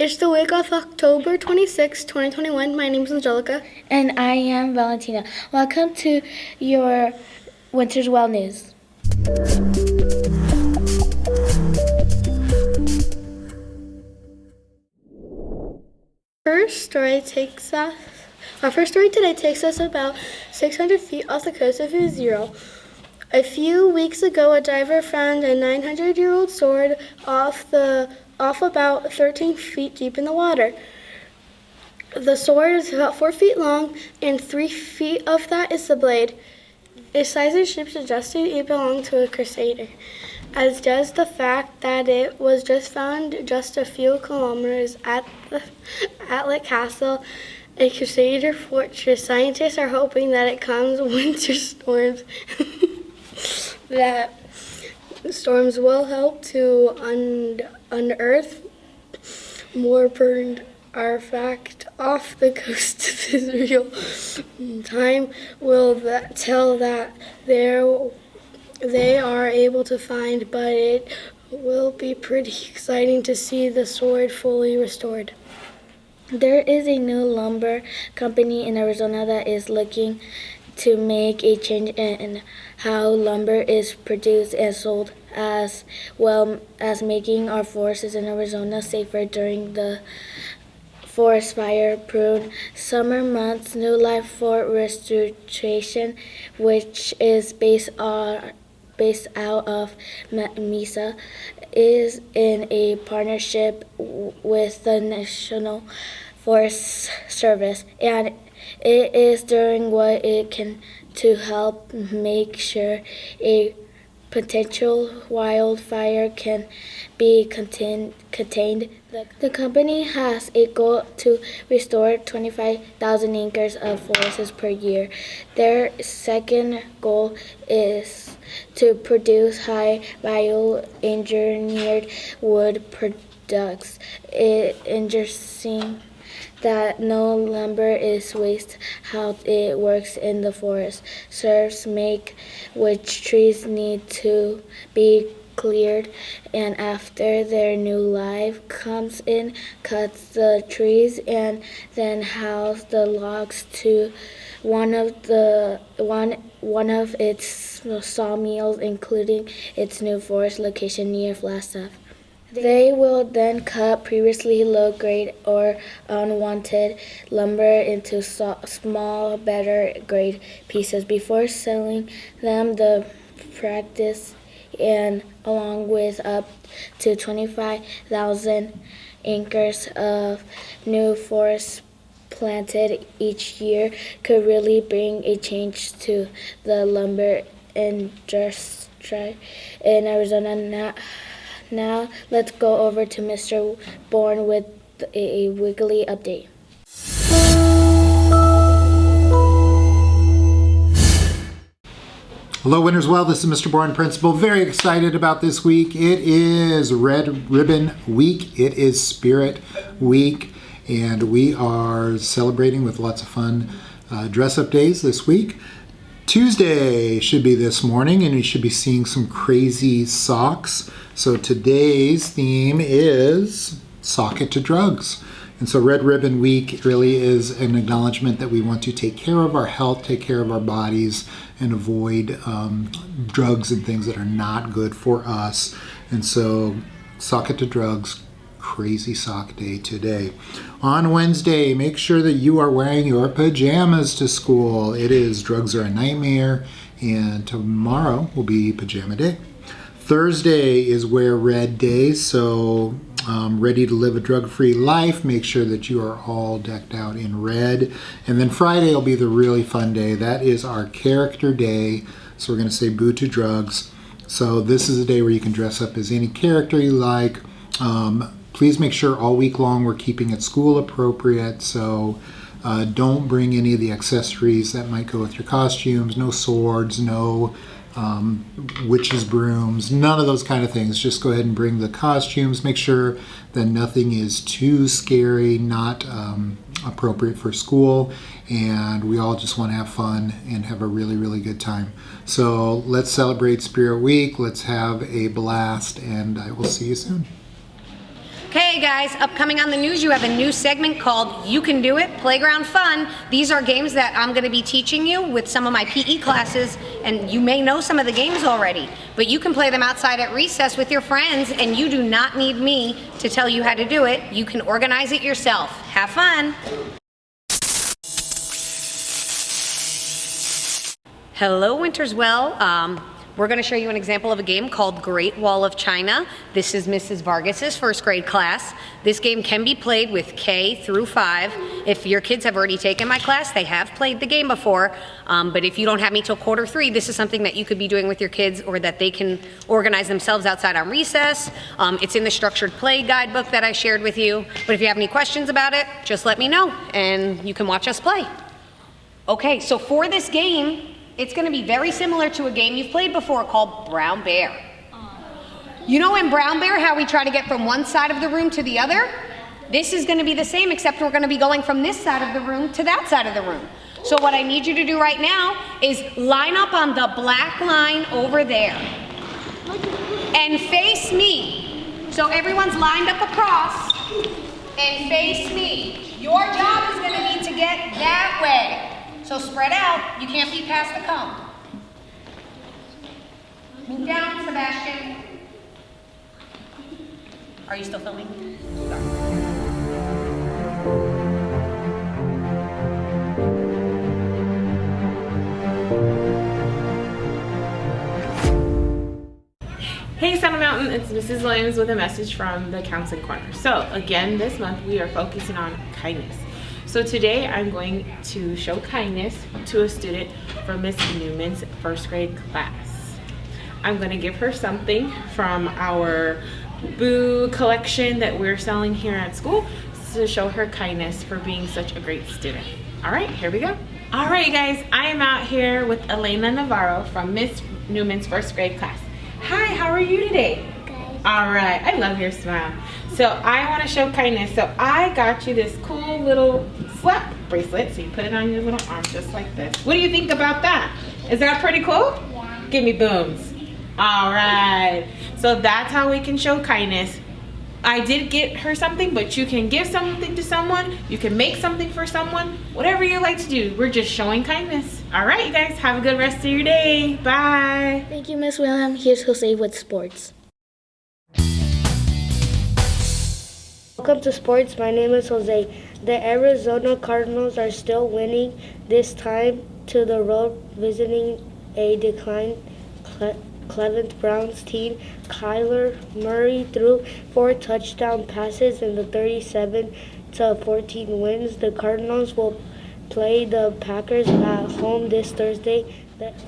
It's the week of October 26, 2021. My name is Angelica. And I am Valentina. Welcome to your Winter's Well News. Our first story today takes us about 600 feet off the coast of New Zealand. A few weeks ago, a diver found a 900-year-old sword off about 13 feet deep in the water. The sword is about 4 feet long, and 3 feet of that is the blade. Its size and shape suggested it belonged to a crusader, as does the fact that it was just found just a few kilometers at Atlet Castle, a crusader fortress. Scientists are hoping that it comes winter storms that storms will help to unearth more burned artifact off the coast of Israel. Time will tell that they are able to find, but it will be pretty exciting to see the sword fully restored. There is a new lumber company in Arizona that is looking to make a change in how lumber is produced and sold, as well as making our forests in Arizona safer during the forest fire-prone summer months. New Life for Restoration, which is based out of Mesa, is in a partnership with the National Forest Service, and it is doing what it can to help make sure a potential wildfire can be contained. The company has a goal to restore 25,000 acres of forests per year. Their second goal is to produce high-value engineered wood products. It interesting that no lumber is waste, how it works in the forest. Serves make which trees need to be cleared, and after their new life comes in, cuts the trees and then hauls the logs to one of its sawmills, including its new forest location near Flagstaff. They will then cut previously low-grade or unwanted lumber into small, better-grade pieces before selling them. The practice, and along with up to 25,000 acres of new forest planted each year, could really bring a change to the lumber industry in Arizona. Now let's go over to Mr. Bourne with a weekly update. Hello, Winter's Well. This is Mr. Bourne, Principal. Very excited about this week. It is Red Ribbon Week. It is Spirit Week, and we are celebrating with lots of fun dress-up days this week. Tuesday should be this morning, and we should be seeing some crazy socks. So today's theme is Sock It to Drugs. And so Red Ribbon Week really is an acknowledgement that we want to take care of our health, take care of our bodies, and avoid drugs and things that are not good for us. And so Sock It to Drugs, crazy sock day today. On Wednesday, make sure that you are wearing your pajamas to school. It is Drugs Are a Nightmare, and tomorrow will be pajama day. Thursday is Wear Red Day, so ready to live a drug-free life. Make sure that you are all decked out in red. And then Friday will be the really fun day. That is our character day, so we're going to say boo to drugs. So this is a day where you can dress up as any character you like. Please make sure all week long we're keeping it school appropriate, so don't bring any of the accessories that might go with your costumes. No swords, no witches' brooms, none of those kind of things. Just go ahead and bring the costumes. Make sure that nothing is too scary, not appropriate for school, and we all just want to have fun and have a really, really good time. So let's celebrate Spirit Week. Let's have a blast, and I will see you soon. Okay guys, upcoming on the news, you have a new segment called You Can Do It, Playground Fun. These are games that I'm gonna be teaching you with some of my PE classes, and you may know some of the games already, but you can play them outside at recess with your friends, and you do not need me to tell you how to do it. You can organize it yourself. Have fun. Hello, Winterswell. We're going to show you an example of a game called Great Wall of China. This is Mrs. Vargas's first grade class. This game can be played with K through 5. If your kids have already taken my class, they have played the game before. But if you don't have me till quarter 3, this is something that you could be doing with your kids or that they can organize themselves outside on recess. It's in the structured play guidebook that I shared with you. But if you have any questions about it, just let me know and you can watch us play. Okay, so for this game, it's going to be very similar to a game you've played before called Brown Bear. You know in Brown Bear how we try to get from one side of the room to the other? This is going to be the same, except we're going to be going from this side of the room to that side of the room. So what I need you to do right now is line up on the black line over there and face me. So everyone's lined up across and face me. Your job is going to be to get that way. So spread out, you can't be past the cone. Move down, Sebastian. Are you still filming? Hey Saddle Mountain, it's Mrs. Williams with a message from the Counseling Corner. So again, this month we are focusing on kindness. So today I'm going to show kindness to a student from Miss Newman's first grade class. I'm going to give her something from our Boo collection that we're selling here at school to show her kindness for being such a great student. All right, here we go. All right, guys, I am out here with Elena Navarro from Miss Newman's first grade class. Hi, how are you today? All right, I love your smile. So I want to show kindness. So I got you this cool little slap bracelet. So you put it on your little arm just like this. What do you think about that? Is that pretty cool? Yeah. Give me booms. All right. So that's how we can show kindness. I did get her something, but you can give something to someone. You can make something for someone. Whatever you like to do. We're just showing kindness. All right, you guys. Have a good rest of your day. Bye. Thank you, Miss William. Here's Jose with sports. Welcome to sports. My name is Jose. The Arizona Cardinals are still winning, this time to the road, visiting a declined Cleveland Browns team. Kyler Murray threw 4 touchdown passes in the 37-14 wins. The Cardinals will play the Packers at home this Thursday.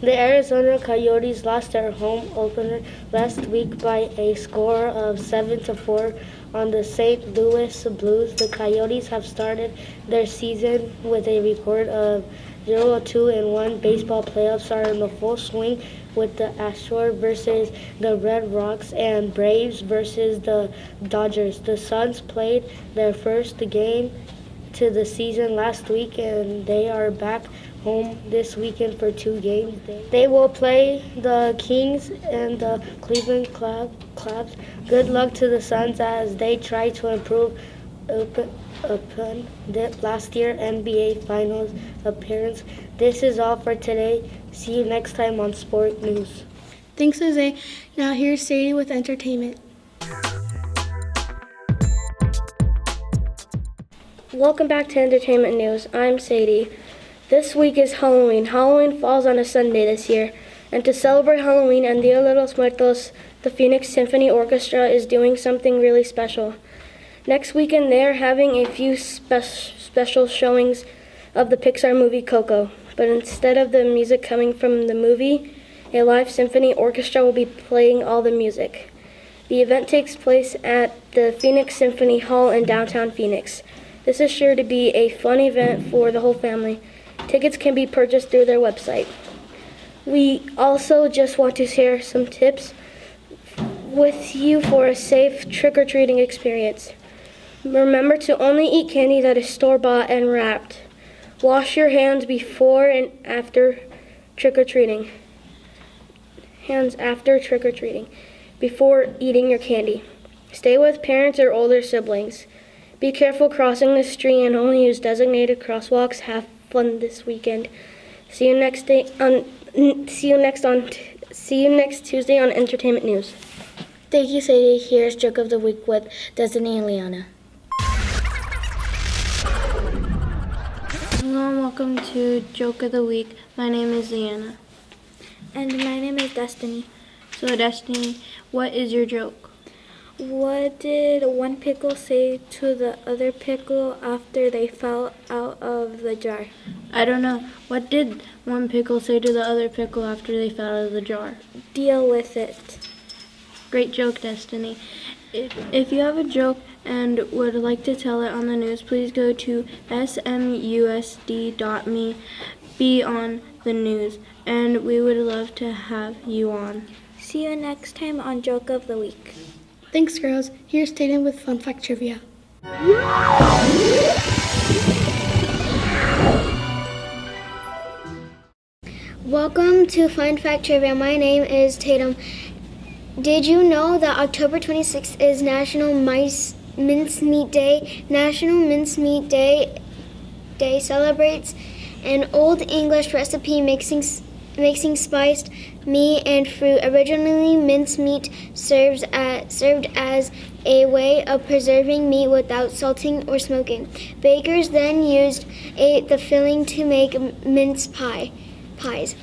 The Arizona Coyotes lost their home opener last week by a score of 7-4 on the St. Louis Blues. The Coyotes have started their season with a record of 0-2-1. Baseball playoffs are in the full swing with the Astros versus the Red Rocks and Braves versus the Dodgers. The Suns played their first game to the season last week, and they are back home this weekend for 2 games. They will play the Kings and the Cleveland Cavs. Good luck to the Suns as they try to improve upon last year NBA Finals appearance. This is all for today. See you next time on Sport News. Thanks, Jose. Now here's Sadie with entertainment. Welcome back to Entertainment News. I'm Sadie. This week is Halloween. Halloween falls on a Sunday this year. And to celebrate Halloween and Dia de los Muertos, the Phoenix Symphony Orchestra is doing something really special. Next weekend, they are having a few special showings of the Pixar movie Coco. But instead of the music coming from the movie, a live symphony orchestra will be playing all the music. The event takes place at the Phoenix Symphony Hall in downtown Phoenix. This is sure to be a fun event for the whole family. Tickets can be purchased through their website. We also just want to share some tips with you for a safe trick-or-treating experience. Remember to only eat candy that is store-bought and wrapped. Wash your hands before and after trick-or-treating. Hands after trick-or-treating, before eating your candy. Stay with parents or older siblings. Be careful crossing the street and only use designated crosswalks. Have fun this weekend. See you next Tuesday on Entertainment News. Thank you, Sadie. Here's Joke of the Week with Destiny and Liana. Hello and welcome to Joke of the Week. My name is Liana. And my name is Destiny. So Destiny, what is your joke? What did one pickle say to the other pickle after they fell out of the jar? I don't know. What did one pickle say to the other pickle after they fell out of the jar? Deal with it. Great joke, Destiny. If you have a joke and would like to tell it on the news, please go to smusd.me, be on the news, and we would love to have you on. See you next time on Joke of the Week. Thanks, girls. Here's Tatum with Fun Fact Trivia. Welcome to Fun Fact Trivia. My name is Tatum. Did you know that October 26th is National Mincemeat Day? National Mincemeat Day celebrates an Old English recipe mixing spiced meat and fruit. Originally, mincemeat served as a way of preserving meat without salting or smoking. Bakers then used the filling to make mince pies.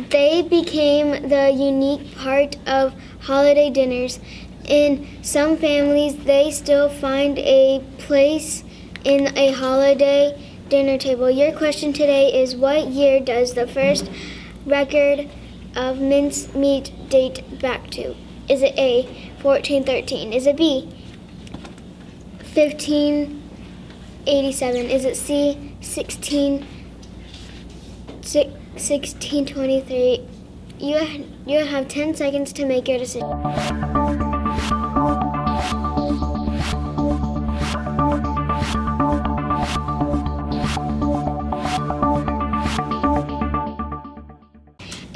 They became the unique part of holiday dinners. In some families, they still find a place in a holiday dinner table. Your question today is, what year does the first record of mincemeat date back to? Is it A, 1413? Is it B, 1587? Is it C, 1623? You have 10 seconds to make your decision.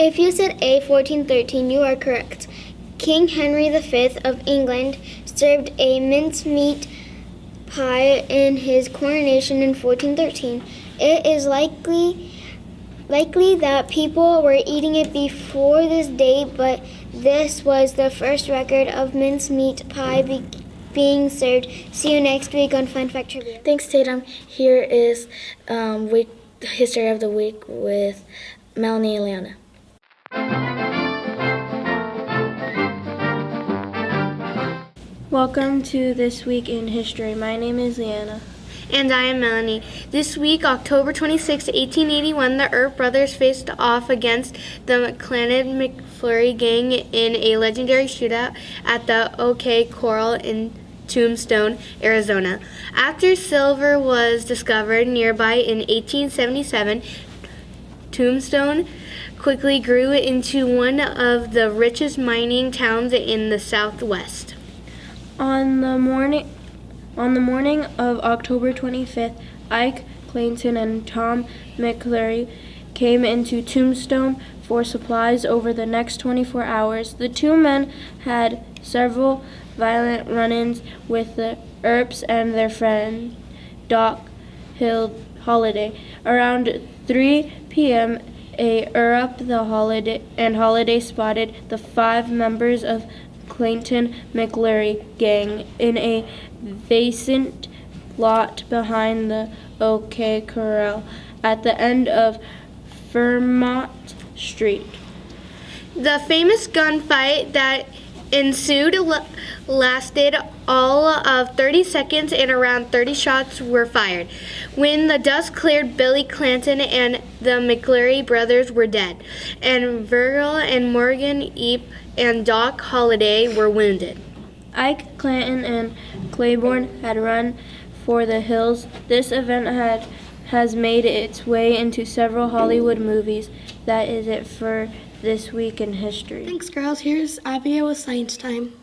If you said A, 1413, you are correct. King Henry V of England served a mincemeat pie in his coronation in 1413. It is likely that people were eating it before this date, but this was the first record of mincemeat pie being served. See you next week on Fun Fact Trivia. Thanks, Tatum. Here is History of the Week with Melanie and Liana. Welcome to This Week in History. My name is Liana. And I am Melanie. This week, October 26, 1881, the Earp brothers faced off against the McClellan-McFlurry gang in a legendary shootout at the OK Corral in Tombstone, Arizona. After silver was discovered nearby in 1877, Tombstone quickly grew into one of the richest mining towns in the Southwest. On the morning of October 25th, Ike Clayton and Tom McClellan came into Tombstone for supplies. Over the next 24 hours, the two men had several violent run-ins with the Earps and their friend Doc Holliday. Around 3 p.m., a Earp and Holliday spotted the 5 members of Clayton McClellan gang in a vacant lot behind the OK Corral at the end of Fremont Street. The famous gunfight that ensued lasted all of 30 seconds and around 30 shots were fired. When the dust cleared, Billy Clanton and the McClellan brothers were dead, and Virgil and Morgan Epp and Doc Holliday were wounded. Ike Clanton and Claiborne had run for the hills. This event has made its way into several Hollywood movies. That is it for This Week in History. Thanks, girls. Here's Abia with Science Time.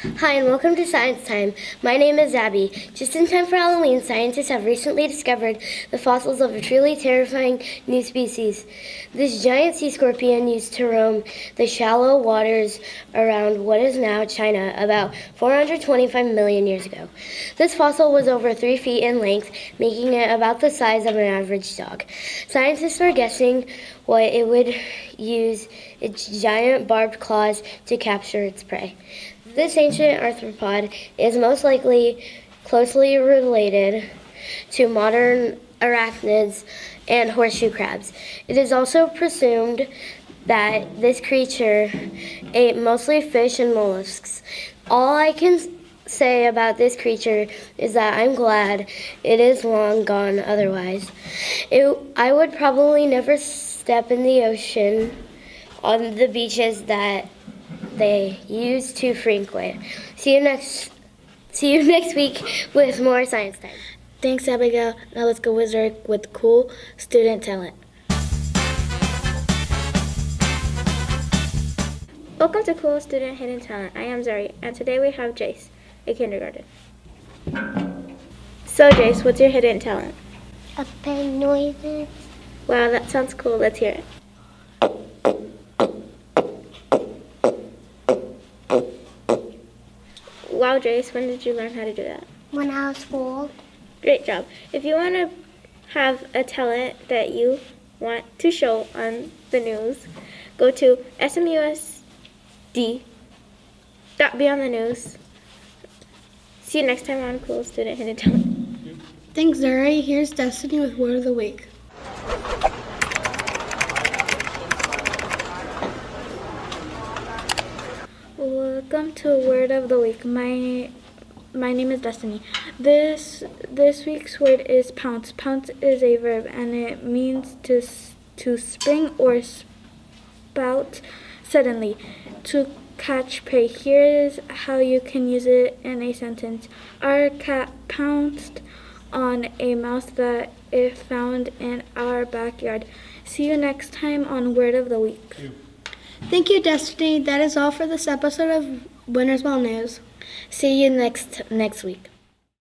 Hi, and welcome to Science Time. My name is Abby. Just in time for Halloween, scientists have recently discovered the fossils of a truly terrifying new species. This giant sea scorpion used to roam the shallow waters around what is now China about 425 million years ago. This fossil was over 3 feet in length, making it about the size of an average dog. Scientists are guessing what it would use its giant barbed claws to capture its prey. This ancient arthropod is most likely closely related to modern arachnids and horseshoe crabs. It is also presumed that this creature ate mostly fish and mollusks. All I can say about this creature is that I'm glad it is long gone otherwise. I would probably never step in the ocean on the beaches that they used to frequent. See you next week with more Science Time. Thanks, Abigail. Now let's go wizard with cool student talent. Welcome to Cool Student Hidden Talent. I am Zari, and today we have Jace, a kindergarten. So Jace, what's your hidden talent? Make noises. Wow, that sounds cool. Let's hear it. Wow, Jace, when did you learn how to do that? When I was 4. Great job. If you want to have a talent that you want to show on the news, go to smusd.be on the news. See you next time on Cool Student Hidden Talent. Thanks, Zuri. Here's Destiny with Word of the Week. Welcome to Word of the Week. My name is Destiny. This week's word is pounce. Pounce is a verb, and it means to spring or spout suddenly. To catch prey. Here is how you can use it in a sentence. Our cat pounced on a mouse that it found in our backyard. See you next time on Word of the Week. Thank you, Destiny. That is all for this episode of Winners Ball News. See you next week.